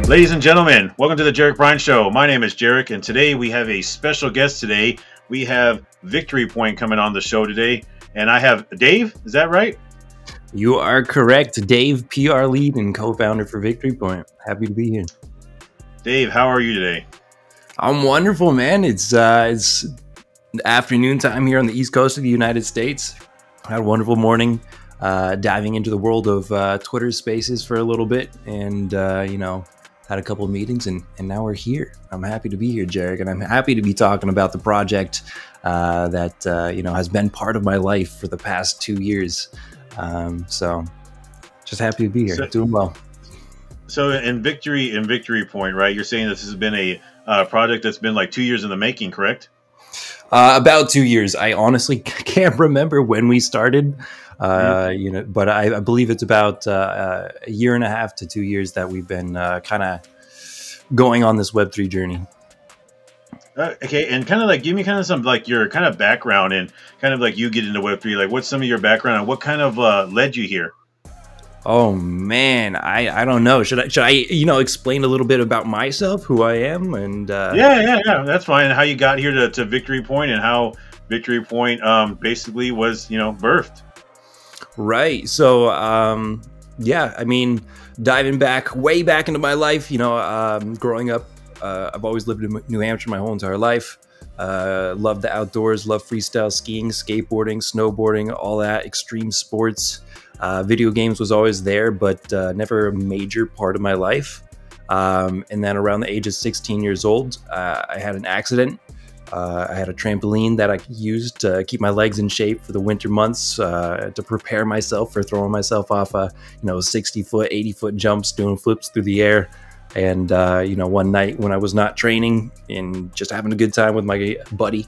Ladies and gentlemen, welcome to the Jarek Bryan Show. My name is Jarek, and today we have a special guest today. We have Victory Point coming on the show today, and I have Dave. Is that right? You are correct. Dave, PR lead and co-founder for Victory Point. Happy to be here. Dave, how are you today? I'm wonderful, man. It's afternoon time here on the East Coast of the United States. I had a wonderful morning diving into the world of Twitter Spaces for a little bit, and had a couple of meetings, and now we're here. I'm happy to be here, Jarek, and I'm happy to be talking about the project that has been part of my life for the past 2 years. So just happy to be here, doing well. So in Victory Point, right? You're saying this has been a project that's been like 2 years in the making, correct? About 2 years. I honestly can't remember when we started. But I believe it's about a year and a half to 2 years that we've been kind of going on this Web3 journey. Okay, and kind of like give me kind of some like your kind of background and kind of like you get into Web3. Like, what's some of your background and what kind of led you here? Oh man, I don't know. Should I explain a little bit about myself, who I am, and yeah, that's fine. How you got here to Victory Point and how Victory Point basically was birthed. Right. So, I mean, diving way back into my life, growing up, I've always lived in New Hampshire my whole entire life. Love the outdoors, love freestyle skiing, skateboarding, snowboarding, all that, extreme sports. Video games was always there, but never a major part of my life. And then around the age of 16 years old, I had an accident. I had a trampoline that I used to keep my legs in shape for the winter months, to prepare myself for throwing myself off 60-foot, 80-foot jumps, doing flips through the air. And, one night when I was not training and just having a good time with my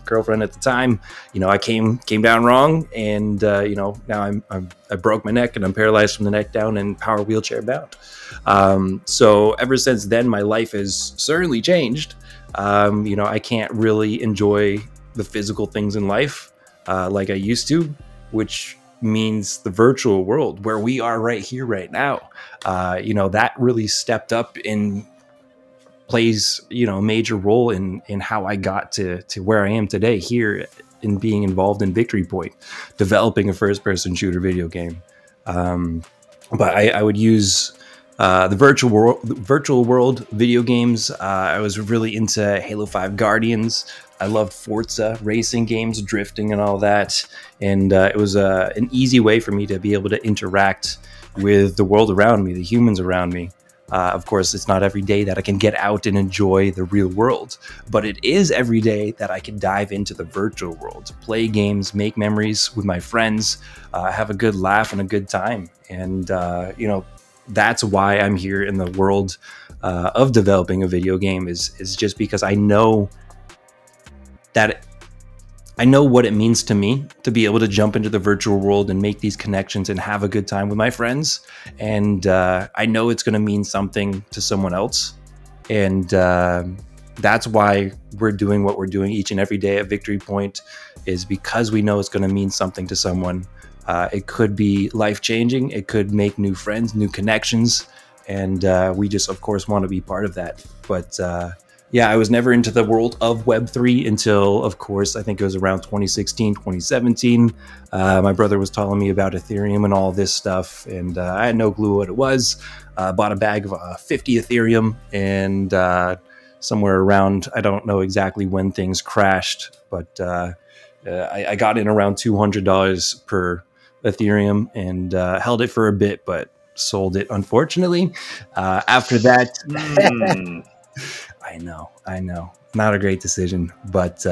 girlfriend at the time, I came down wrong, and, now I broke my neck and I'm paralyzed from the neck down and power wheelchair bound. So ever since then, my life has certainly changed. I can't really enjoy the physical things in life like I used to, which means the virtual world where we are right here, right now. That really stepped up and plays, a major role in how I got to where I am today here in being involved in Victory Point, developing a first-person shooter video game. But I would use the virtual world video games. I was really into Halo 5 Guardians. I loved Forza racing games, drifting and all that. And it was an easy way for me to be able to interact with the world around me, the humans around me. Of course, it's not every day that I can get out and enjoy the real world, but it is every day that I can dive into the virtual world, play games, make memories with my friends, have a good laugh and a good time. And, that's why I'm here in the world of developing a video game is just because I know what it means to me to be able to jump into the virtual world and make these connections and have a good time with my friends. And I know it's going to mean something to someone else. And that's why we're doing what we're doing each and every day at Victory Point, is because we know it's going to mean something to someone. It could be life-changing. It could make new friends, new connections. And we just, of course, want to be part of that. But I was never into the world of Web3 until, of course, I think it was around 2016, 2017. My brother was telling me about Ethereum and all this stuff, and I had no clue what it was. Bought a bag of 50 Ethereum, and somewhere around, I don't know exactly when things crashed, but I got in around $200 per Ethereum and held it for a bit, but sold it, unfortunately. After that... I know. Not a great decision. But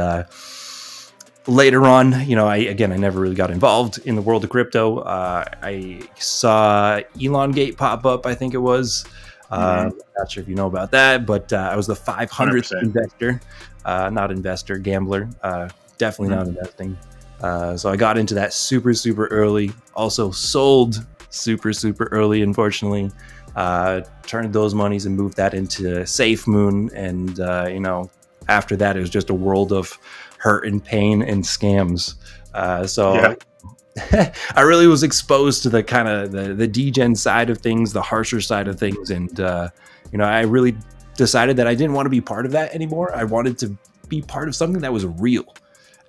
later on, I never really got involved in the world of crypto. I saw Elongate pop up, I think it was. Not sure if you know about that, but I was the 500th 100%. Investor. Not investor, gambler. Definitely not investing. So I got into that super, super early. Also sold super, super early, unfortunately. Turned those monies and moved that into SafeMoon, and after that it was just a world of hurt and pain and scams. I really was exposed to the kind of the degen side of things, the harsher side of things, and You know, I really decided that I didn't want to be part of that anymore. I wanted to be part of something that was real.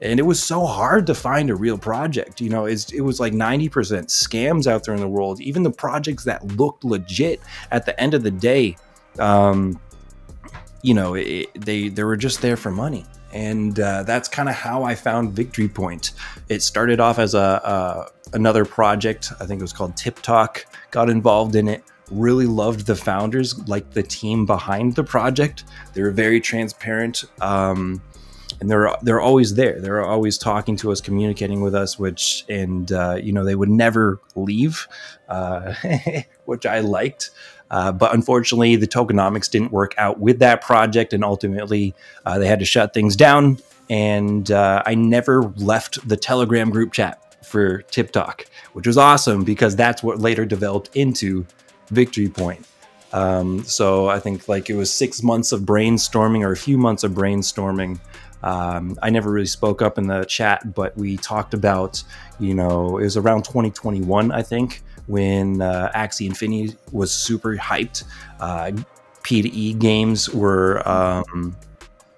And it was so hard to find a real project. You know, it was like 90% scams out there in the world. Even the projects that looked legit at the end of the day, you know, they were just there for money. And that's kind of how I found Victory Point. It started off as another project. I think it was called Tip Talk. Got involved in it. Really loved the founders, liked the team behind the project. They were very transparent. And they're always there. They're always talking to us, communicating with us, you know, they would never leave, which I liked. But unfortunately, the tokenomics didn't work out with that project, and ultimately they had to shut things down. And I never left the Telegram group chat for Tip Talk, which was awesome because that's what later developed into Victory Point. So I think like it was 6 months of brainstorming, or a few months of brainstorming. I never really spoke up in the chat, but we talked about, you know, it was around 2021, I think, when Axie Infinity was super hyped. P2E games were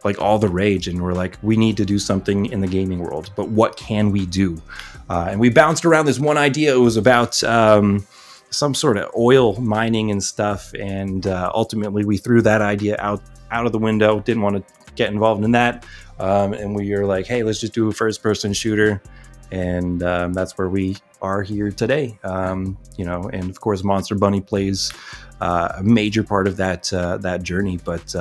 like all the rage, and we're like, we need to do something in the gaming world, but what can we do? And we bounced around this one idea. It was about some sort of oil mining and stuff, and ultimately we threw that idea out of the window. Didn't want to get involved in that. And we were like, hey, let's just do a first-person shooter. And that's where we are here today. You know, and of course, Monster Bunny plays a major part of that journey. But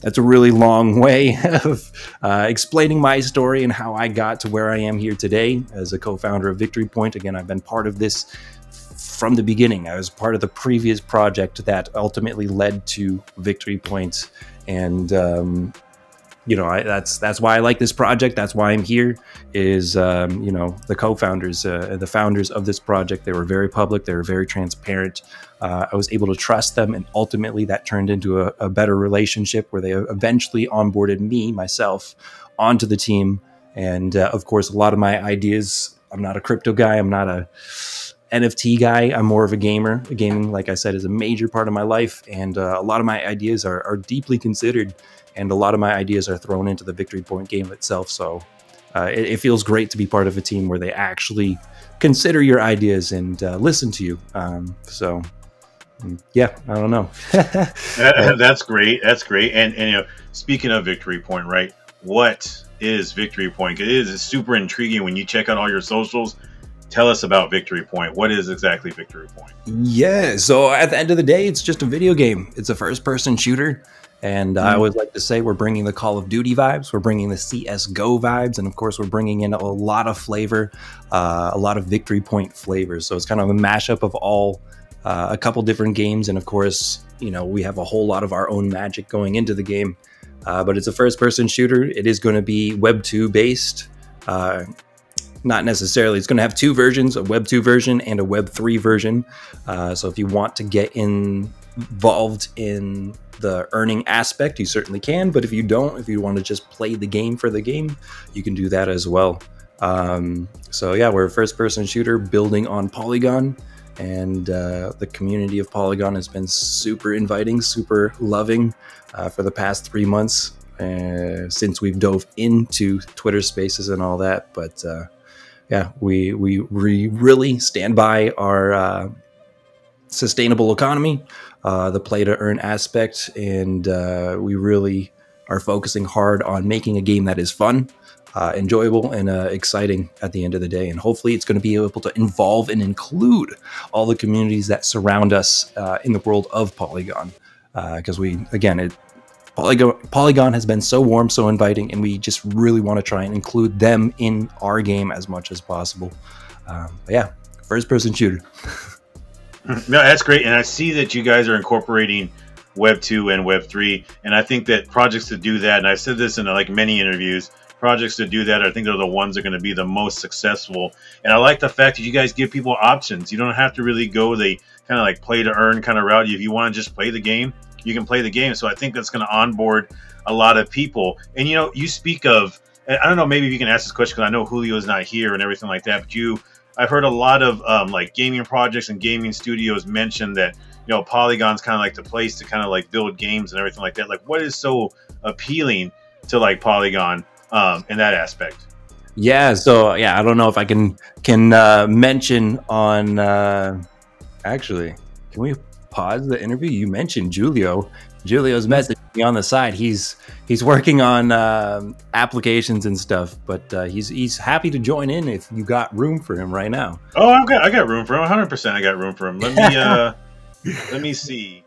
that's a really long way of explaining my story and how I got to where I am here today as a co-founder of Victory Point. Again, I've been part of this from the beginning. I was part of the previous project that ultimately led to Victory Point. And you know, that's why I like this project. That's why I'm here. Is you know, the co-founders, the founders of this project. They were very public. They were very transparent. I was able to trust them, and ultimately that turned into a better relationship where they eventually onboarded myself, onto the team. And of course, a lot of my ideas. I'm not a crypto guy. I'm not a NFT guy. I'm more of a gamer. Gaming, like I said, is a major part of my life, and a lot of my ideas are deeply considered. And a lot of my ideas are thrown into the Victory Point game itself. So it feels great to be part of a team where they actually consider your ideas and listen to you. So, yeah, I don't know. That's great. That's great. And, you know, speaking of Victory Point, right? What is Victory Point? It is super intriguing when you check out all your socials. Tell us about Victory Point. What is exactly Victory Point? Yeah, so at the end of the day, it's just a video game. It's a first-person shooter. And I always like to say we're bringing the Call of Duty vibes, we're bringing the CSGO vibes, and of course we're bringing in a lot of flavor, a lot of Victory Point flavors. So it's kind of a mashup of all, a couple different games, and of course, you know, we have a whole lot of our own magic going into the game. But it's a first-person shooter. It is going to be Web 2 based. Not necessarily. It's going to have two versions, a Web 2 version and a Web 3 version. So if you want to get involved in the earning aspect, you certainly can. But if you don't, if you want to just play the game for the game, you can do that as well. So yeah, we're a first-person shooter building on Polygon. And the community of Polygon has been super inviting, super loving for the past 3 months since we've dove into Twitter Spaces and all that. But yeah, we really stand by our sustainable economy, the play to earn aspect, and we really are focusing hard on making a game that is fun, enjoyable, and exciting at the end of the day. And hopefully it's going to be able to involve and include all the communities that surround us in the world of Polygon. Because Polygon has been so warm, so inviting, and we just really want to try and include them in our game as much as possible. But yeah, first-person shooter. No, that's great. And I see that you guys are incorporating Web 2 and Web 3. And I think that projects to do that, and I've said this in like many interviews, projects to do that, I think they're the ones that are going to be the most successful. And I like the fact that you guys give people options. You don't have to really go the kind of like play to earn kind of route. If you want to just play the game, you can play the game. So I think that's going to onboard a lot of people. And, you know, you speak of, I don't know, maybe if you can ask this question, because I know Julio is not here and everything like that, but I've heard a lot of like gaming projects and gaming studios mention that, you Polygon's kind of like the place to kind of like build games and everything like that. Like, what is so appealing to like Polygon in that aspect? Yeah, so yeah, I don't know if I can mention on actually, can we pause the interview? You mentioned Julio's message me on the side. He's working on applications and stuff, but he's happy to join in if you got room for him right now. Oh, I got room for him. 100% I got room for him. Let me see.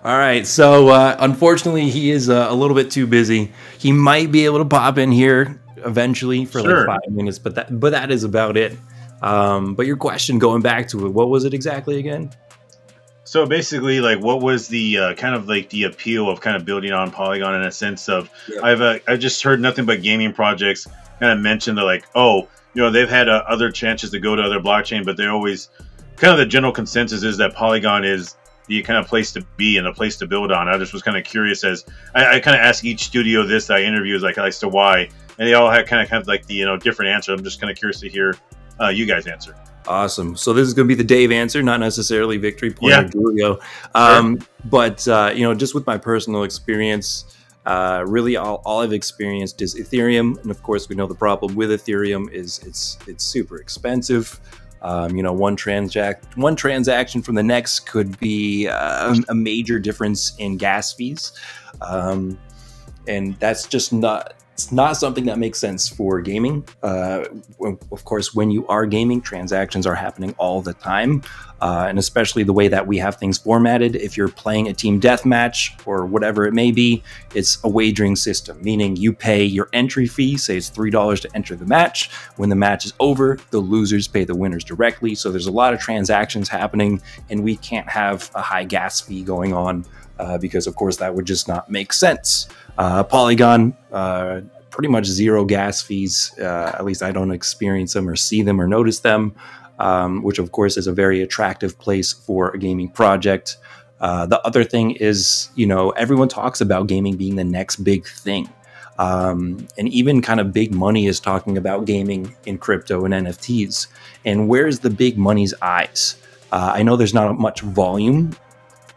All right, so unfortunately, he is a little bit too busy. He might be able to pop in here eventually for like 5 minutes, but that is about it. But your question, going back to it, what was it exactly again? So basically, like, what was the kind of like the appeal of kind of building on Polygon in a sense of, I've just heard nothing but gaming projects kind of mention that, like, oh, they've had other chances to go to other blockchain, but they always kind of, the general consensus is that Polygon is the kind of place to be and a place to build on. I just was kind of curious, as I kind of asked each studio this that I interviewed, like, as to why, and they all had kind of like the different answer. I'm just kind of curious to hear you guys answer. Awesome. So this is going to be the Dave answer, not necessarily Victory Point or Julio. But just with my personal experience, really all I've experienced is Ethereum, and of course we know the problem with Ethereum is it's super expensive. One transaction from the next could be a major difference in gas fees, and that's just not something that makes sense for gaming. Of course, when you are gaming, transactions are happening all the time, and especially the way that we have things formatted. If you're playing a team deathmatch or whatever it may be, it's a wagering system, meaning you pay your entry fee, say it's $3 to enter the match. When the match is over, the losers pay the winners directly. So there's a lot of transactions happening, and we can't have a high gas fee going on because, of course, that would just not make sense. Polygon, pretty much zero gas fees. At least I don't experience them or see them or notice them, which of course is a very attractive place for a gaming project. The other thing is, everyone talks about gaming being the next big thing. And even kind of big money is talking about gaming in crypto and NFTs. And where's the big money's eyes? I know there's not much volume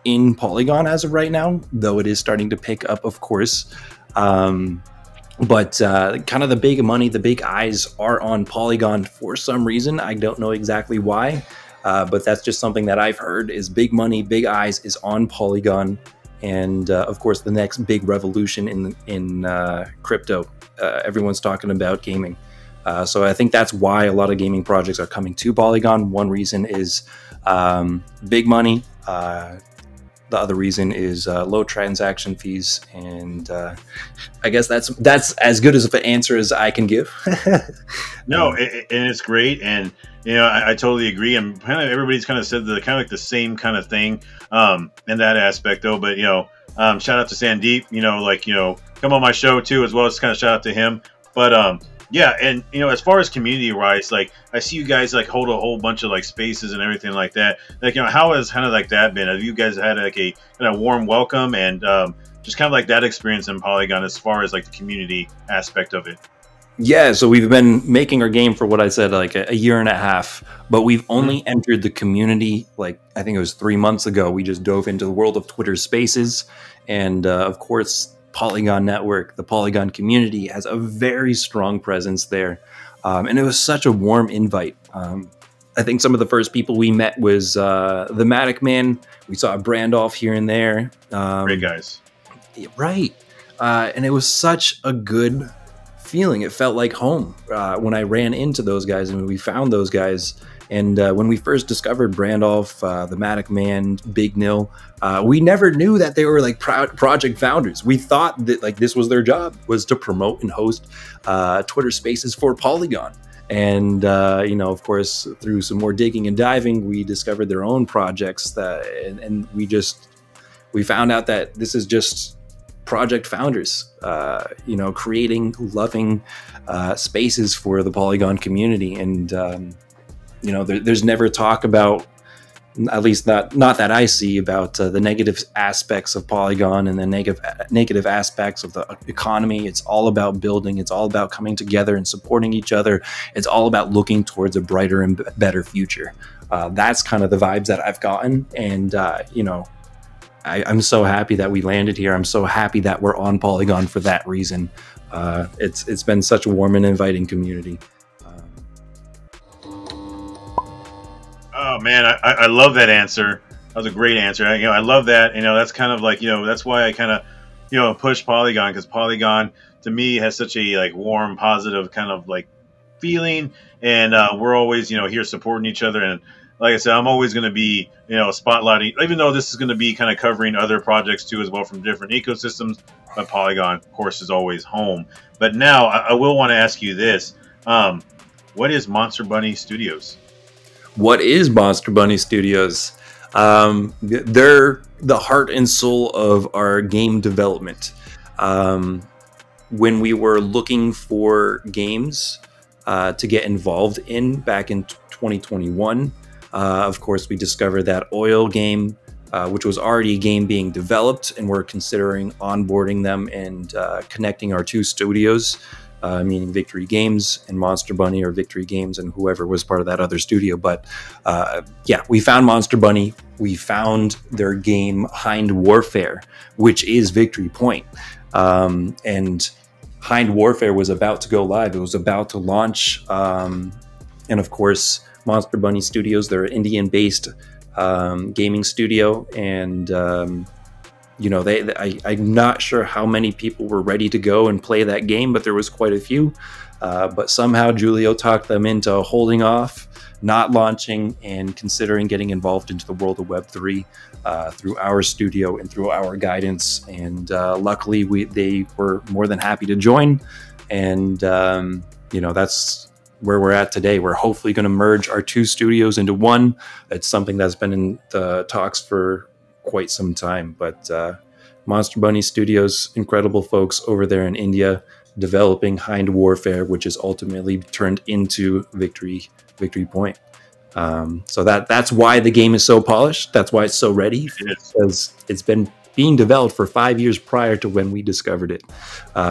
in Polygon as of right now, though it is starting to pick up, of course. But kind of the big money, the big eyes are on Polygon for some reason. I don't know exactly why, but that's just something that I've heard is big money, big eyes is on Polygon. And of course, the next big revolution in crypto, everyone's talking about gaming. So I think that's why a lot of gaming projects are coming to Polygon. One reason is big money. The other reason is low transaction fees, and I guess that's as good as an answer as I can give. No, and it's great, and I totally agree. And kind of everybody's kind of said the kind of like the same kind of thing in that aspect, though. But shout out to Sandeep. Come on my show too, as well as kind of shout out to him. But yeah, and as far as community wise, like I see you guys like hold a whole bunch of like spaces and everything like that. Like how has kind of like that been? Have you guys had like a kind of warm welcome and just kind of like that experience in Polygon as far as like the community aspect of it? Yeah, so we've been making our game for what I said, like a year and a half, but we've only entered the community, like I think it was 3 months ago. We just dove into the world of Twitter Spaces, and of course, Polygon Network, the Polygon community has a very strong presence there. And it was such a warm invite. I think some of the first people we met was the Matic Man. We saw Brandolph here and there. Great guys. Right. And it was such a good feeling. It felt like home when I ran into those guys and we found those guys. And when we first discovered Brandolph, the Matic Man, Big Nil, we never knew that they were like project founders. We thought that like this was their job, was to promote and host Twitter Spaces for Polygon. And of course, through some more digging and diving, we discovered their own projects and we found out that this is just project founders, creating loving spaces for the Polygon community. And there's never talk about at least not that I see, about the negative aspects of Polygon and the negative aspects of the economy. It's all about building. It's all about coming together and supporting each other. It's all about looking towards a brighter and better future. That's kind of the vibes that I've gotten, and you know, I'm so happy that we landed here. I'm so happy that we're on Polygon for that reason. It's been such a warm and inviting community. Oh man, I love that answer. That was a great answer. I love that. That's kind of like, that's why I kind of, push Polygon, because Polygon to me has such a like warm, positive kind of like feeling, and we're always, here supporting each other. And like I said, I'm always going to be, spotlighting, even though this is going to be kind of covering other projects too as well from different ecosystems. But Polygon, of course, is always home. But now I will want to ask you this: what is Monster Bunny Studios? What is Monster Bunny Studios? They're the heart and soul of our game development. When we were looking for games to get involved in back in 2021, of course, we discovered that Oil game, which was already a game being developed, and we're considering onboarding them and connecting our two studios, meaning Victory Games and Monster Bunny, or Victory Games and whoever was part of that other studio. But yeah, we found Monster Bunny. We found their game Hind Warfare, which is Victory Point. And Hind Warfare was about to go live. It was about to launch. And of course, Monster Bunny Studios, they're an Indian-based gaming studio. And I'm not sure how many people were ready to go and play that game, but there was quite a few. But somehow Julio talked them into holding off, not launching, and considering getting involved into the world of Web3 through our studio and through our guidance. And luckily, they were more than happy to join. And that's where we're at today. We're hopefully going to merge our two studios into one. It's something that's been in the talks for quite some time. But Monster Bunny Studios, incredible folks over there in India, developing Hind Warfare, which is ultimately turned into Victory Point. So that's why the game is so polished. That's why it's so ready, because it's been being developed for 5 years prior to when we discovered it,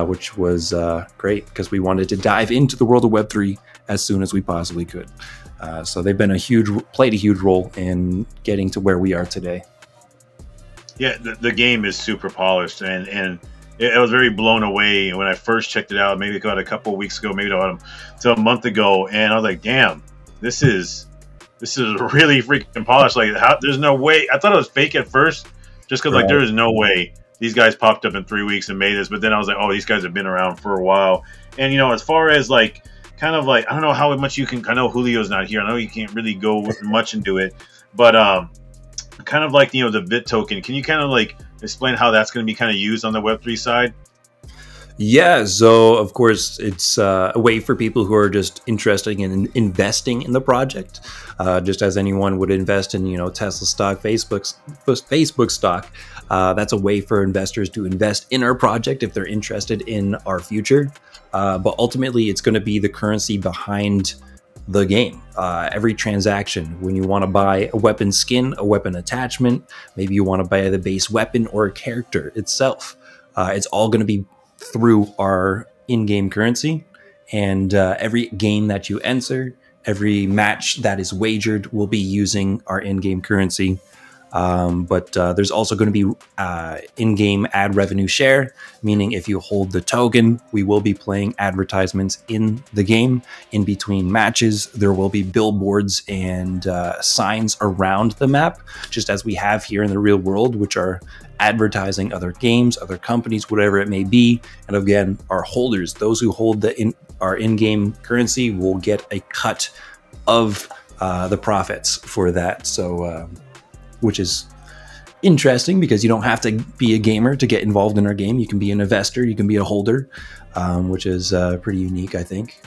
which was great, because we wanted to dive into the world of Web3 as soon as we possibly could. So they've been played a huge role in getting to where we are today. Yeah, the game is super polished, and I was very blown away when I first checked it out. Maybe about a couple of weeks ago, maybe about a month ago, and I was like, "Damn, this is really freaking polished." Like, there's no way. I thought it was fake at first, just because like there is no way these guys popped up in 3 weeks and made this. But then I was like, "Oh, these guys have been around for a while." And as far as like kind of like, I don't know how much you can. I know Julio's not here. I know you can't really go much into it, but kind of like the VIT token. Can you kind of like explain how that's going to be kind of used on the Web3 side? Yeah, so of course it's a way for people who are just interested in investing in the project, just as anyone would invest in Tesla stock, Facebook stock. That's a way for investors to invest in our project if they're interested in our future. But ultimately, it's going to be the currency behind the game. Every transaction, when you want to buy a weapon skin, a weapon attachment, maybe you want to buy the base weapon or a character itself, it's all going to be through our in-game currency. And every game that you enter, every match that is wagered will be using our in-game currency. But there's also going to be in-game ad revenue share, meaning if you hold the token, we will be playing advertisements in the game. In between matches, there will be billboards and signs around the map, just as we have here in the real world, which are advertising other games, other companies, whatever it may be. And again, our holders, those who hold our in-game currency, will get a cut of the profits for that. So which is interesting, because you don't have to be a gamer to get involved in our game. You can be an investor, you can be a holder, which is pretty unique, I think.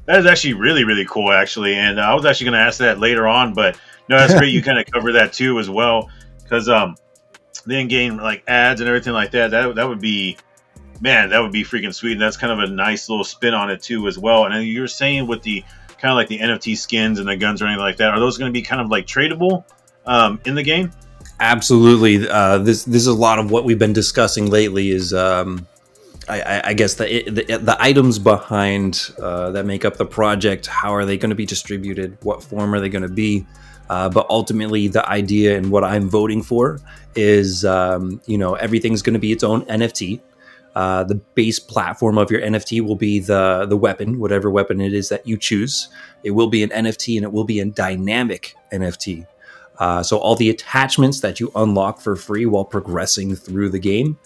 That is actually really, really cool, actually. And I was actually going to ask that later on, but no, that's great. You kind of cover that too as well, because the in-game like ads and everything like that, that would be, man, that would be freaking sweet. And that's kind of a nice little spin on it too as well. And then you're saying with the kind of like the NFT skins and the guns or anything like that, are those going to be kind of like tradable in the game? Absolutely. This is a lot of what we've been discussing lately. Is I guess the items behind that make up the project. How are they going to be distributed? What form are they going to be? But ultimately, the idea and what I'm voting for is, everything's going to be its own NFT. The base platform of your NFT will be the weapon, whatever weapon it is that you choose. It will be an NFT, and it will be a dynamic NFT. So all the attachments that you unlock for free while progressing through the game.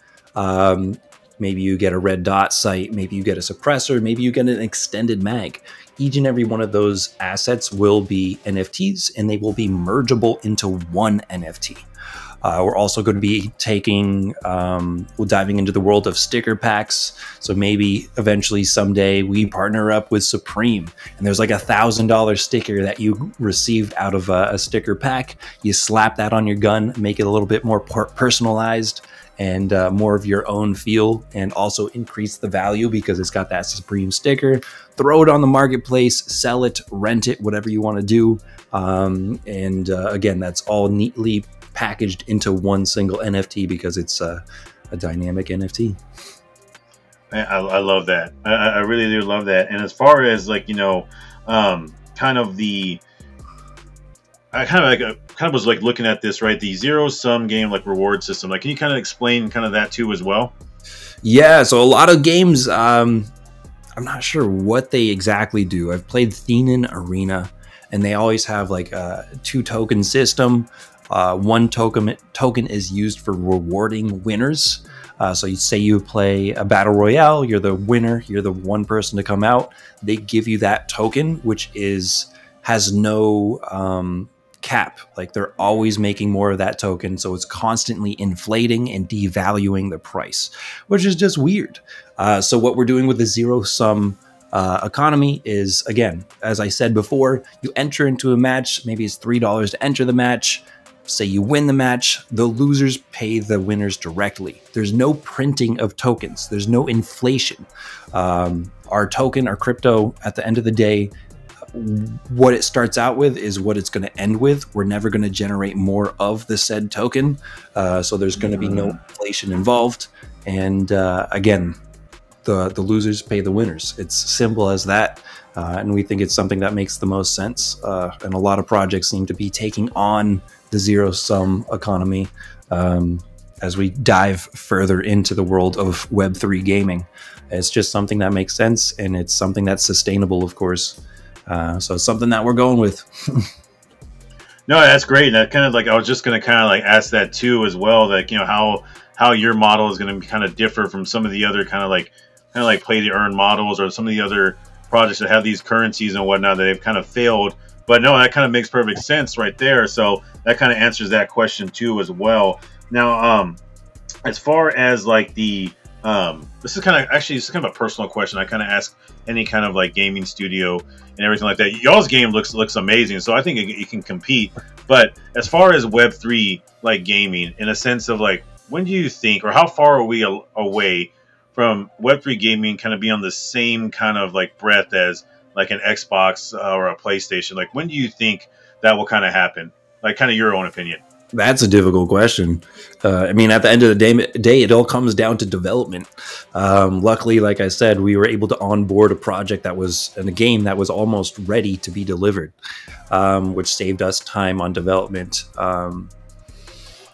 Maybe you get a red dot sight, maybe you get a suppressor, maybe you get an extended mag. Each and every one of those assets will be NFTs, and they will be mergeable into one NFT. We're also going to be diving into the world of sticker packs. So maybe eventually someday we partner up with Supreme, and there's like $1,000 sticker that you received out of a sticker pack. You slap that on your gun, make it a little bit more personalized and more of your own feel, and also increase the value because it's got that Supreme sticker. Throw it on the marketplace, sell it, rent it, whatever you want to do. Again, that's all neatly packaged into one single NFT because it's a dynamic NFT. I love that. I really do love that. And as far as like, I kind of was like looking at this, right? The zero sum game, like reward system. Like, can you kind of explain kind of that too as well? Yeah. So a lot of games, I'm not sure what they exactly do. I've played Thenan Arena, and they always have like a 2-token system. One token is used for rewarding winners. So you say you play a battle royale, you're the winner, you're the one person to come out. They give you that token, which has no cap. Like, they're always making more of that token, so it's constantly inflating and devaluing the price, which is just weird. So what we're doing with the zero sum economy is, again, as I said before, you enter into a match. Maybe it's $3 to enter the match. Say you win the match, the losers pay the winners directly. There's no printing of tokens. There's no inflation. Our token, our crypto, at the end of the day, what it starts out with is what it's going to end with. We're never going to generate more of the said token. So there's going to be no inflation involved. And again, the losers pay the winners. It's simple as that. And we think it's something that makes the most sense. And a lot of projects seem to be taking on the zero sum economy as we dive further into the world of Web3 gaming. It's just something that makes sense, and it's something that's sustainable, of course. So it's something that we're going with. No, that's great. And that kind of like, I was just going to kind of like ask that too as well, like, how your model is going to kind of differ from some of the other kind of like play to earn models, or some of the other projects that have these currencies and whatnot that they've kind of failed. But no, that kind of makes perfect sense right there. So that kind of answers that question too as well. Now, as far as like this is kind of a personal question. I kind of ask any kind of like gaming studio and everything like that. Y'all's game looks amazing, so I think it can compete. But as far as Web3 like gaming, in a sense of like, when do you think, or how far are we away from Web3 gaming kind of be on the same kind of like breadth as like an Xbox or a PlayStation? Like, when do you think that will kind of happen? Like, kind of your own opinion. That's a difficult question. I mean, at the end of the day, it all comes down to development. Luckily, like I said, we were able to onboard a project that was in a game that was almost ready to be delivered, which saved us time on development.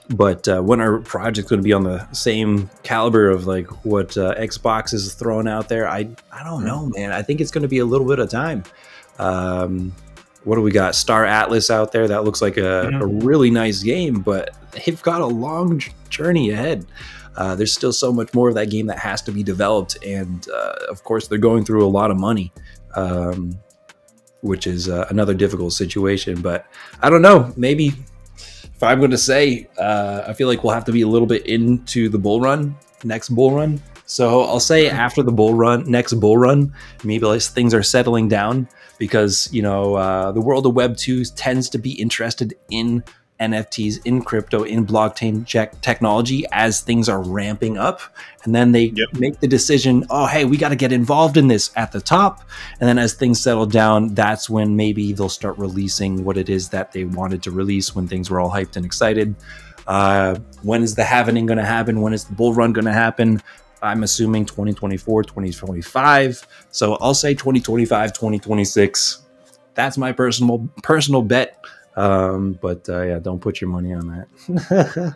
But when our project's going to be on the same caliber of like what Xbox is throwing out there, I don't know, man. I think it's going to be a little bit of time. What do we got? Star Atlas out there. That looks like a really nice game, but they've got a long journey ahead. There's still so much more of that game that has to be developed. And of course, they're going through a lot of money, which is another difficult situation. But I don't know. Maybe if I'm going to say, I feel like we'll have to be a little bit into the next bull run. So I'll say after the next bull run, maybe like things are settling down, because, the world of Web 2 tends to be interested in NFTs in crypto, in blockchain technology as things are ramping up. And then they make the decision, oh, hey, we got to get involved in this at the top. And then as things settle down, that's when maybe they'll start releasing what it is that they wanted to release when things were all hyped and excited. When is the halvening going to happen? When is the bull run going to happen? I'm assuming 2024, 2025. So I'll say 2025, 2026. That's my personal bet. Yeah, don't put your money on that.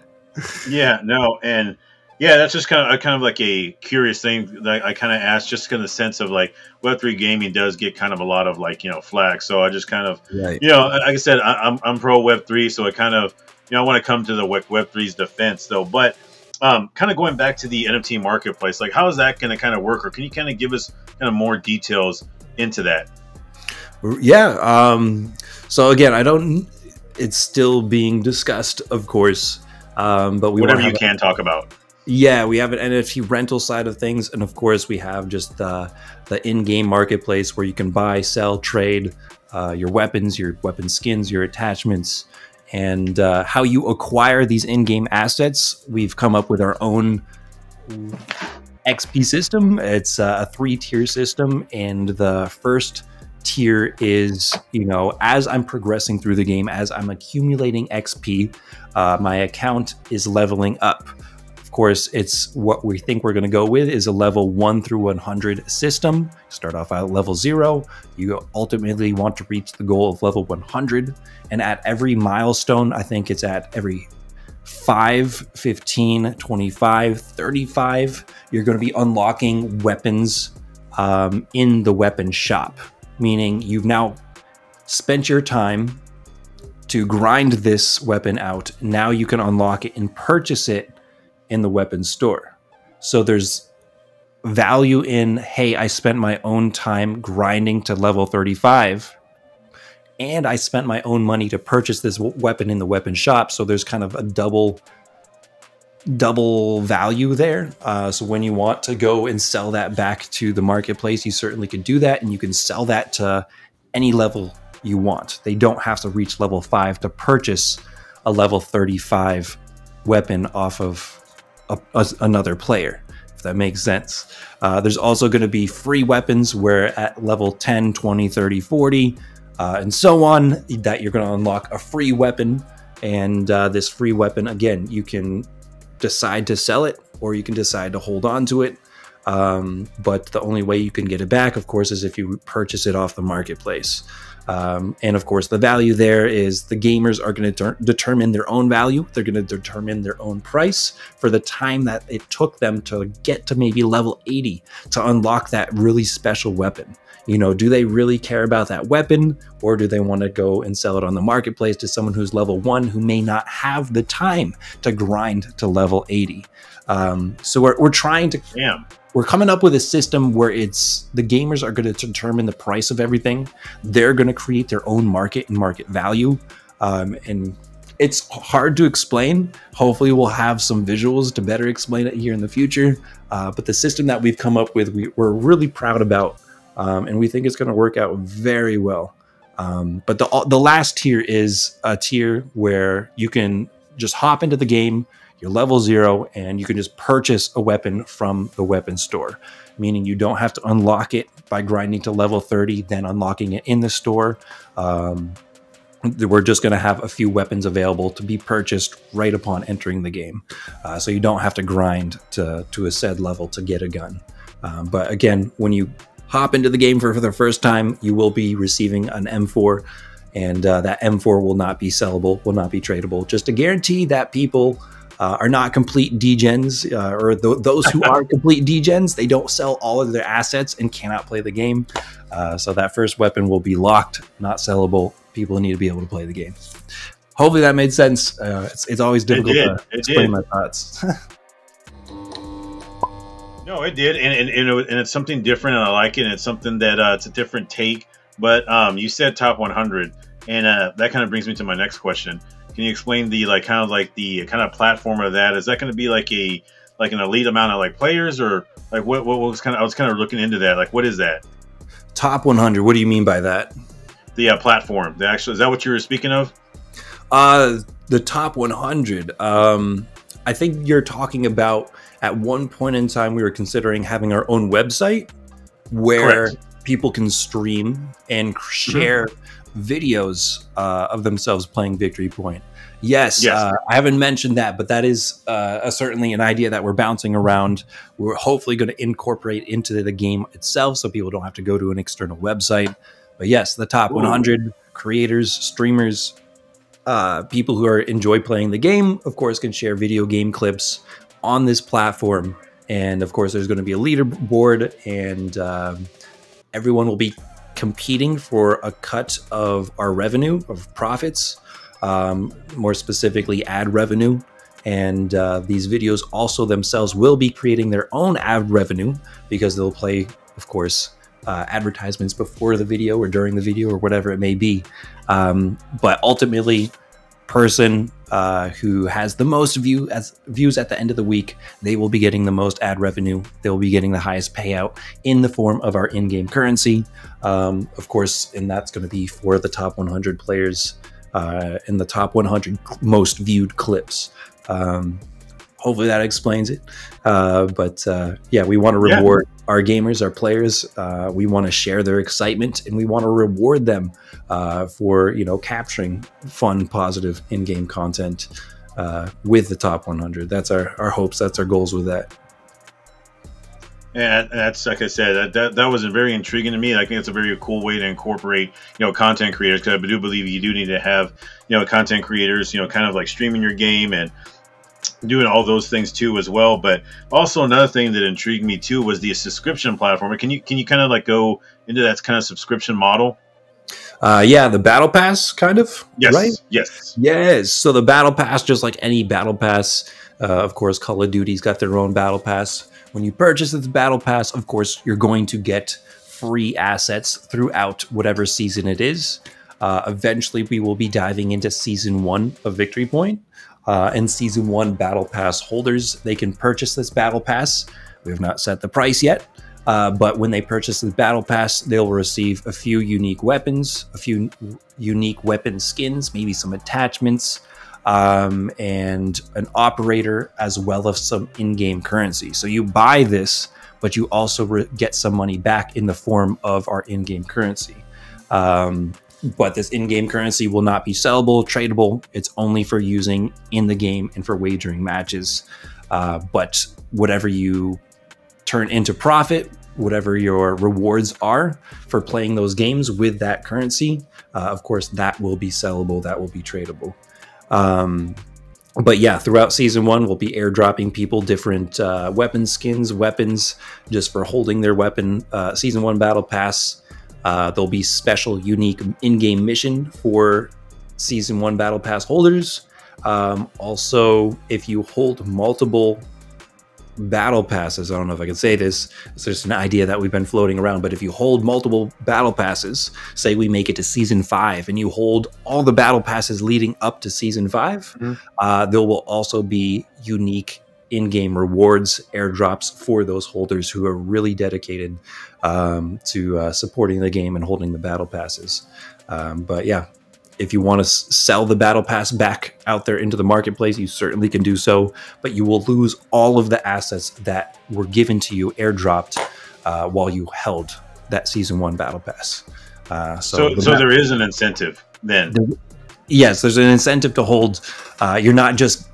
Yeah, no, and yeah, that's just kind of like a curious thing that I kind of asked, just kind of sense of like Web3 gaming does get kind of a lot of like, flack. So I just kind of, like I said, I'm pro Web3, so it kind of, I want to come to the Web3's defense though, but kind of going back to the NFT marketplace, like how is that going to kind of work, or can you kind of give us kind of more details into that? Yeah. So again, it's still being discussed, of course, but whatever you can talk about. Yeah, we have an NFT rental side of things, and of course we have just the in-game marketplace where you can buy, sell, trade your weapon skins, your attachments, and how you acquire these in-game assets. We've come up with our own XP system. It's a 3-tier system, and the first tier is, as I'm progressing through the game, as I'm accumulating XP, my account is leveling up. Of course, it's what we think we're going to go with is a level 1 through 100 system. Start off at level 0. You ultimately want to reach the goal of level 100. And at every milestone, I think it's at every 5, 15, 25, 35, you're going to be unlocking weapons in the weapon shop. Meaning you've now spent your time to grind this weapon out. Now you can unlock it and purchase it in the weapon store. So there's value in, hey, I spent my own time grinding to level 35, and I spent my own money to purchase this weapon in the weapon shop. So there's kind of a double value there. So when you want to go and sell that back to the marketplace, you certainly can do that, and you can sell that to any level you want. They don't have to reach level 5 to purchase a level 35 weapon off of another player, if that makes sense. There's also going to be free weapons where at level 10, 20, 30, 40, and so on, that you're going to unlock a free weapon. And this free weapon, again, you can decide to sell it or you can decide to hold on to it. But the only way you can get it back, of course, is if you purchase it off the marketplace. And of course, the value there is the gamers are going to determine their own value. They're going to determine their own price for the time that it took them to get to maybe level 80 to unlock that really special weapon. Do they really care about that weapon, or do they want to go and sell it on the marketplace to someone who's level 1 who may not have the time to grind to level 80? So we're trying to... Damn. We're coming up with a system where it's the gamers are going to determine the price of everything. They're going to create their own market and market value. And it's hard to explain. Hopefully we'll have some visuals to better explain it here in the future. But the system that we've come up with, we're really proud about. And we think it's going to work out very well. But the last tier is a tier where you can just hop into the game. You're level 0, and you can just purchase a weapon from the weapon store, meaning you don't have to unlock it by grinding to level 30, then unlocking it in the store. We're just going to have a few weapons available to be purchased right upon entering the game. So you don't have to grind to a said level to get a gun. But again, when you hop into the game for the first time, you will be receiving an M4, and that M4 will not be sellable, will not be tradable, just to guarantee that people are not complete degens, or those who are complete degens, they don't sell all of their assets and cannot play the game. So that first weapon will be locked, not sellable. People need to be able to play the game. Hopefully that made sense. It's always difficult to explain my thoughts. No, it did, and it's something different, and I like it. And it's something that it's a different take. But you said top 100, and that kind of brings me to my next question. Can you explain the kind of platform of that? Is that going to be like an elite amount of players, or what was I was kind of looking into that. What is that? Top 100. What do you mean by that? The platform. Is that what you were speaking of? The top 100. I think you're talking about at one point in time we were considering having our own website where people can stream and share videos of themselves playing Victory Point. Yes. I haven't mentioned that, but that is certainly an idea that we're bouncing around. We're hopefully going to incorporate into the game itself so people don't have to go to an external website. But yes, the top 100 creators, streamers, people who enjoy playing the game, of course, can share video game clips on this platform. And of course, there's going to be a leaderboard, and everyone will be competing for a cut of our revenue, of profits, more specifically ad revenue. And these videos also themselves will be creating their own ad revenue because they'll play, of course, advertisements before the video or during the video or whatever it may be. But ultimately, person who has the most views at the end of the week, they will be getting the most ad revenue. They'll be getting the highest payout in the form of our in-game currency. Of course, and that's going to be for the top 100 players in the top 100 most viewed clips. Hopefully that explains it. But yeah, we want to reward our gamers, our players. We want to share their excitement, and we want to reward them for, you know, capturing fun, positive in-game content with the top 100. That's our hopes. That's our goals with that. And that's, like I said, that was very intriguing to me. I think it's a very cool way to incorporate, you know, content creators, because I do believe you do need to have, you know, content creators, you know, kind of like streaming your game and doing all those things too as well. But also another thing that intrigued me too was the subscription platform. Can you kind of like go into that kind of subscription model? Yeah, the battle pass kind of. Yes. Right? Yes. So the battle pass, just like any battle pass, of course, Call of Duty's got their own battle pass. When you purchase this battle pass, of course, you're going to get free assets throughout whatever season it is. Eventually, we will be diving into season 1 of Victory Point. And season 1 battle pass holders, they can purchase this battle pass. We have not set the price yet, but when they purchase the battle pass, they'll receive a few unique weapons, a few unique weapon skins, maybe some attachments, and an operator, as well as some in-game currency. So you buy this, but you also get some money back in the form of our in-game currency. But this in-game currency will not be sellable, tradable. It's only for using in the game and for wagering matches. But whatever you turn into profit, whatever your rewards are for playing those games with that currency, of course, that will be sellable, that will be tradable. But yeah, throughout season 1, we'll be airdropping people different weapon skins, weapons, just for holding their weapon. Season 1 battle pass. There'll be special, unique in-game mission for Season 1 Battle Pass holders. Also, if you hold multiple Battle Passes, I don't know if I can say this, it's just an idea that we've been floating around, but if you hold multiple Battle Passes, say we make it to Season 5, and you hold all the Battle Passes leading up to Season 5, there will also be unique in-game rewards, airdrops for those holders who are really dedicated to supporting the game and holding the battle passes. But yeah, if you want to sell the battle pass back out there into the marketplace, you certainly can do so, but you will lose all of the assets that were given to you, airdropped, while you held that season 1 battle pass. So there is an incentive then. Yes, there's an incentive to hold. You're not just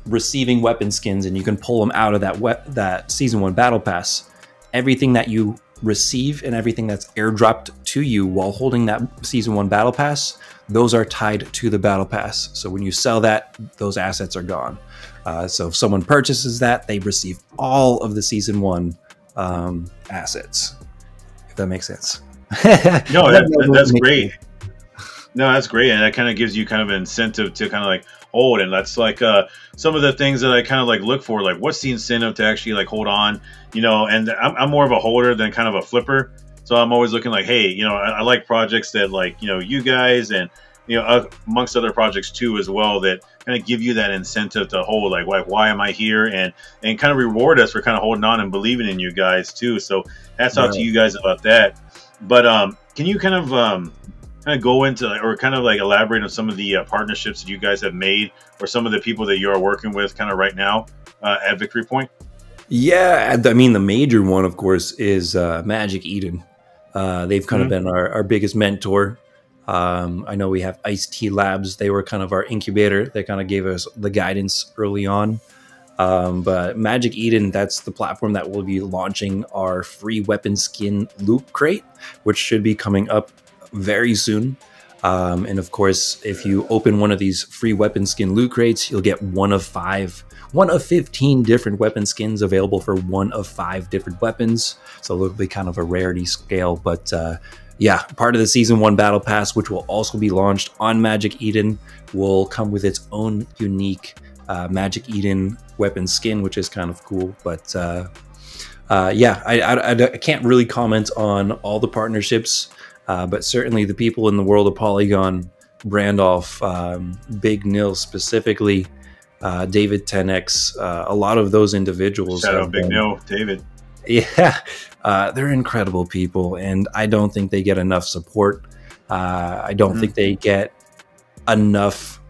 receiving weapon skins and you can pull them out of that season 1 battle pass. Everything that you receive and everything that's airdropped to you while holding that season 1 battle pass, those are tied to the battle pass. So when you sell that, those assets are gone. So if someone purchases that, they receive all of the season 1 assets, if that makes sense. No, that's great. No, that's great. And that kind of gives you kind of an incentive to kind of like hold. And that's like some of the things that I kind of like look for, like what's the incentive to actually like hold on, you know, and I'm more of a holder than kind of a flipper. So I'm always looking like, hey, you know, I like projects that like, you know, you guys and, you know, amongst other projects too as well, that kind of give you that incentive to hold, like why am I here, and kind of reward us for kind of holding on and believing in you guys too. So hats off to you guys about that. But can you kind of kind of go into or kind of like elaborate on some of the partnerships that you guys have made, or some of the people that you are working with kind of right now at Victory Point? Yeah, I mean, the major one, of course, is Magic Eden. They've kind of been our biggest mentor. I know we have Ice T Labs. They were kind of our incubator. They kind of gave us the guidance early on. But Magic Eden, that's the platform that will be launching our free weapon skin loot crate, which should be coming up very soon. And of course, if you open one of these free weapon skin loot crates, you'll get one of 15 different weapon skins available for one of 5 different weapons. So it'll be kind of a rarity scale. But yeah, part of the Season 1 Battle Pass, which will also be launched on Magic Eden, will come with its own unique Magic Eden weapon skin, which is kind of cool. But yeah, I can't really comment on all the partnerships, but certainly the people in the world of Polygon, Brandolph, Big Nil specifically, David 10x, a lot of those individuals. Shout out Big Nil, David. Yeah, they're incredible people, and I don't think they get enough support. I don't think they get enough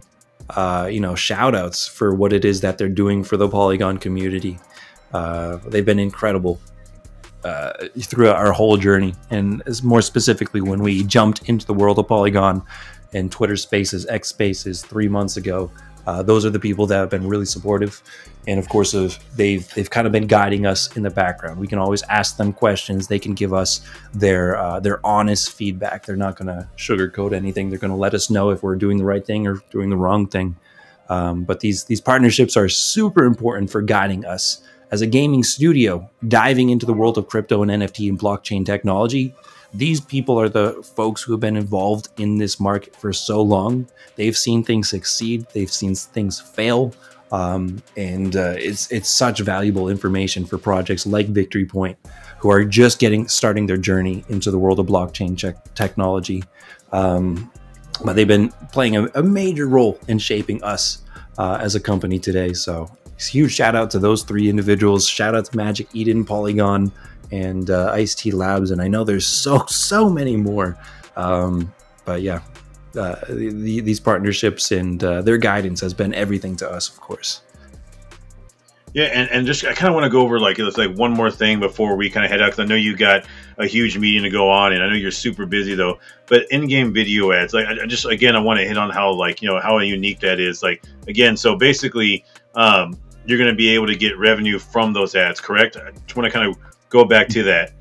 shout outs for what it is that they're doing for the Polygon community. They've been incredible throughout our whole journey, and more specifically when we jumped into the world of Polygon and Twitter Spaces, X Spaces 3 months ago. Those are the people that have been really supportive, and of course they've kind of been guiding us in the background. We can always ask them questions. They can give us their honest feedback. They're not going to sugarcoat anything. They're going to let us know if we're doing the right thing or doing the wrong thing. But these partnerships are super important for guiding us as a gaming studio diving into the world of crypto and NFT and blockchain technology. These people are the folks who have been involved in this market for so long. They've seen things succeed. They've seen things fail. And it's such valuable information for projects like Victory Point, who are just starting their journey into the world of blockchain technology. But they've been playing a major role in shaping us as a company today. So huge shout out to those 3 individuals. Shout out to Magic Eden, Polygon, and Ice T Labs, and I know there's so many more. But yeah, these partnerships and their guidance has been everything to us, of course. Yeah, and just I kind of want to go over like one more thing before we kind of head out, because I know you got a huge meeting to go on, and I know you're super busy though. But in-game video ads, like I just again I want to hit on how how unique that is. Like again, so basically, you're going to be able to get revenue from those ads, correct? I just want to kind of go back to that.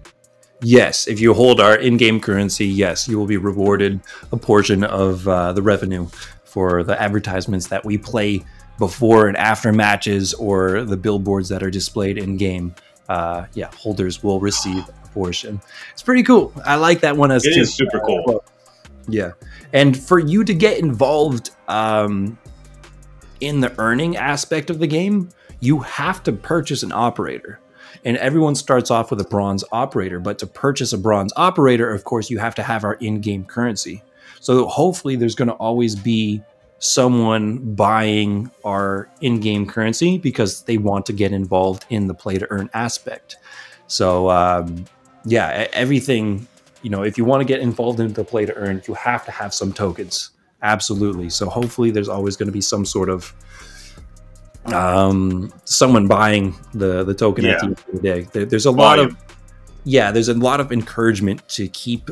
Yes, if you hold our in-game currency, yes, you will be rewarded a portion of the revenue for the advertisements that we play before and after matches, or the billboards that are displayed in-game. Yeah, holders will receive a portion. It's pretty cool. I like that one as it is super cool. Yeah, and for you to get involved in the earning aspect of the game, you have to purchase an operator. And everyone starts off with a bronze operator, but to purchase a bronze operator, of course, you have to have our in-game currency. So hopefully there's going to always be someone buying our in-game currency because they want to get involved in the play-to-earn aspect. So yeah, everything, if you want to get involved in the play-to-earn, you have to have some tokens. Absolutely. So hopefully there's always going to be some sort of someone buying the token at the end of the day. There's a lot of there's a lot of encouragement to keep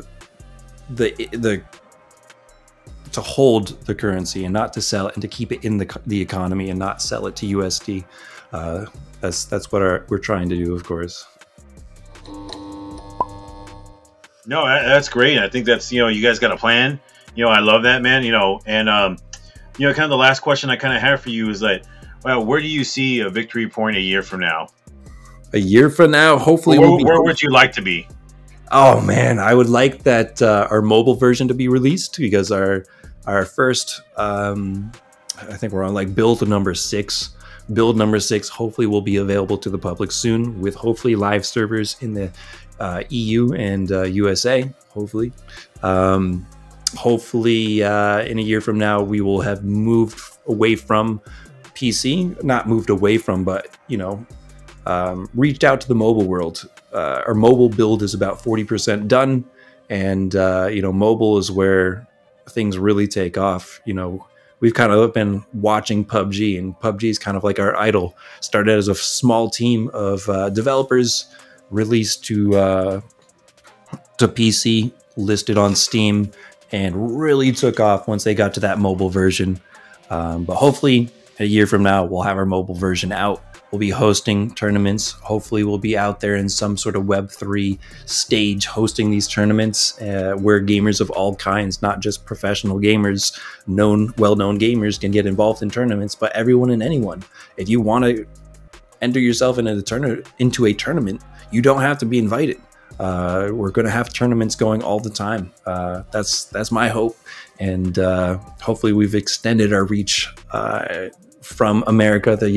to hold the currency and not to sell it, and to keep it in the economy and not sell it to USD. That's what we're trying to do, of course. No, that's great. I think that's you guys got a plan. I love that, man. And kind of the last question I kind of have for you is like, well, where do you see a Victory Point a year from now? A year from now, hopefully, where would you like to be? Oh man, I would like that our mobile version to be released, because our first, I think we're on like build number 6. Build number 6 hopefully will be available to the public soon, with hopefully live servers in the EU and USA. Hopefully, hopefully in a year from now we will have moved away from PC, not moved away from, but reached out to the mobile world. Our mobile build is about 40% done, and mobile is where things really take off. You know, we've kind of been watching PUBG, and PUBG is kind of like our idol. Started as a small team of developers, released to PC, listed on Steam, and really took off once they got to that mobile version. But hopefully a year from now, we'll have our mobile version out. We'll be hosting tournaments. Hopefully we'll be out there in some sort of Web3 stage hosting these tournaments where gamers of all kinds, not just professional gamers, well-known gamers can get involved in tournaments, but everyone and anyone. If you want to enter yourself into a tournament, you don't have to be invited. We're going to have tournaments going all the time. That's my hope. And hopefully we've extended our reach from America, the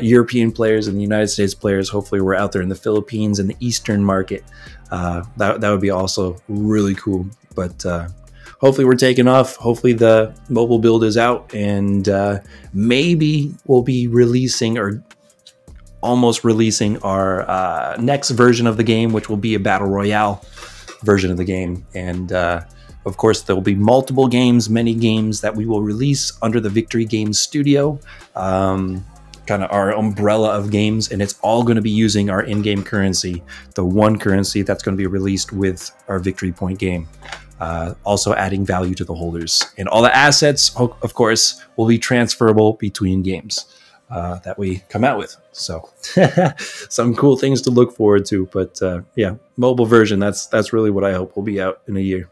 European players and the United States players. Hopefully we're out there in the Philippines and the Eastern market. That would be also really cool. But hopefully we're taking off. Hopefully the mobile build is out, and maybe we'll be releasing or almost releasing our next version of the game, which will be a battle royale version of the game. And of course, there will be multiple games, many games that we will release under the Victory Games Studio, kind of our umbrella of games, and it's all going to be using our in-game currency, the one currency that's going to be released with our Victory Point game, also adding value to the holders. And all the assets, of course, will be transferable between games that we come out with. So some cool things to look forward to. But yeah, mobile version, that's really what I hope will be out in a year.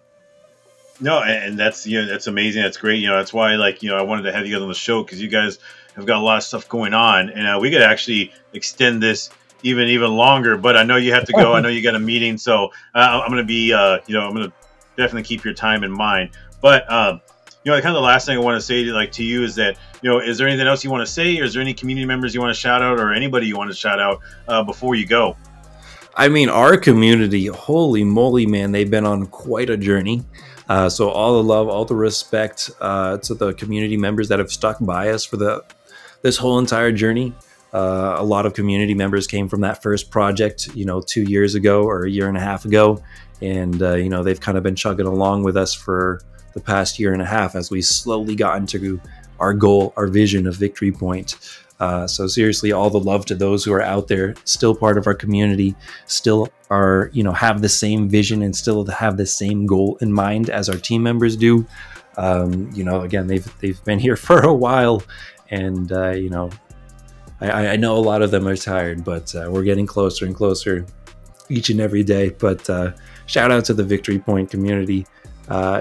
No, and that's, you know, that's amazing. That's great. You know, that's why, like, you know, I wanted to have you guys on the show, because you guys have got a lot of stuff going on, and we could actually extend this even longer. But I know you have to go. I know you got a meeting, so I'm going to be, you know, I'm going to definitely keep your time in mind. But you know, kind of the last thing I want to say to you is that, you know, is there anything else you want to say, or is there any community members you want to shout out, or anybody you want to shout out before you go? I mean, our community, holy moly, man, they've been on quite a journey. So all the love, all the respect to the community members that have stuck by us for this whole entire journey. A lot of community members came from that first project, you know, 2 years ago or a year and a half ago. And, you know, they've kind of been chugging along with us for the past year and a half as we slowly got into our goal, our vision of Victory Point. So seriously, all the love to those who are out there, still part of our community, still are, you know, have the same vision and still have the same goal in mind as our team members do. You know, again, they've been here for a while, and you know, I know a lot of them are tired, but we're getting closer and closer each and every day. But shout out to the Victory Point community.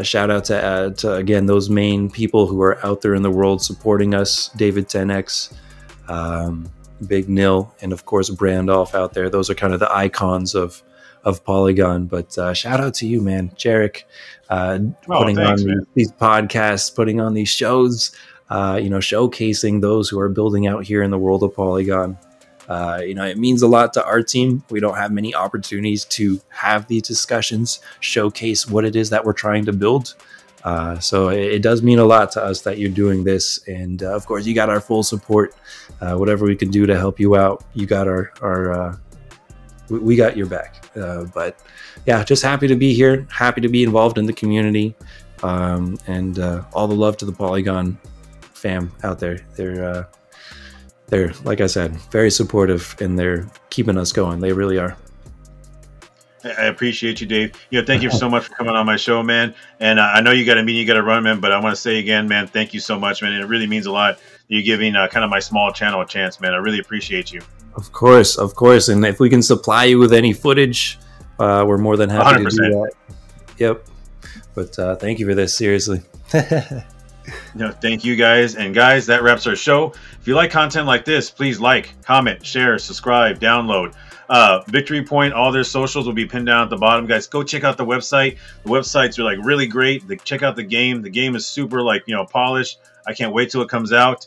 Shout out to again, those main people who are out there in the world supporting us, David 10X, Big Nil, and of course Brandolph out there. Those are kind of the icons of Polygon. But shout out to you, man, Jarek, putting on these podcasts, putting on these shows, you know, showcasing those who are building out here in the world of Polygon. You know, it means a lot to our team. We don't have many opportunities to have these discussions, showcase what it is that we're trying to build. So it does mean a lot to us that you're doing this. And of course, you got our full support. Whatever we can do to help you out, you got we got your back. But yeah, just happy to be here, happy to be involved in the community, and all the love to the Polygon fam out there. They're, like I said, very supportive, and they're keeping us going. They really are. I appreciate you, Dave. You know, thank you so much for coming on my show, man. And I know you got a meeting, you got to run, man. But I want to say again, man, thank you so much, man. And it really means a lot. You're giving kind of my small channel a chance, man. I really appreciate you. Of course, of course. And if we can supply you with any footage, we're more than happy 100%. To do that. Yep. But thank you for this, seriously. No, thank you, guys. And guys, that wraps our show. If you like content like this, please like, comment, share, subscribe, download. Victory Point, all their socials will be pinned down at the bottom. Guys, go check out the website. The websites are like really great. Check out the game. The game is super, like, you know, polished. I can't wait till it comes out.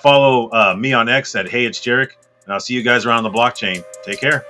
Follow me on X at Hey It's Jarek, and I'll see you guys around the blockchain. Take care.